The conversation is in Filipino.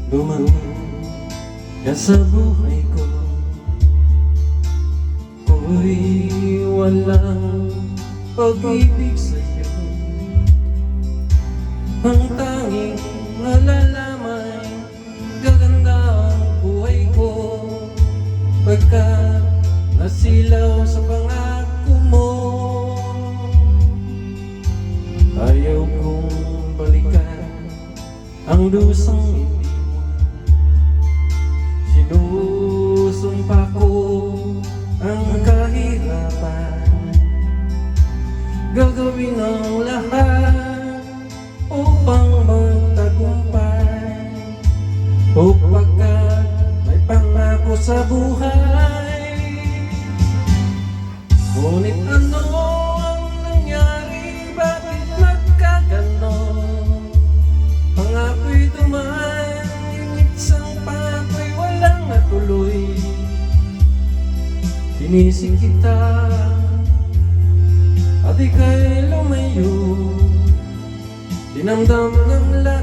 Dumating ka sa buhay ko, ko'y walang pag-ibig sa'yo. Ang tanging nalalamay, gaganda ang buhay ko pagkat nasilaw sa pangako mo. Ayaw kong balikan ang lusang hindi mo. Sinusumpa ko ang kahirapan, gagawin ang lahat upang magtagumpay, o pagkat may pangako sa buhay. Ngunit ano ang nangyari? Bakit nagkaganon? Pangako'y dumaan, ngunit isang pangko'y walang natuloy. Sinisig kita at ika'y lumayo, dinamdam ng lahat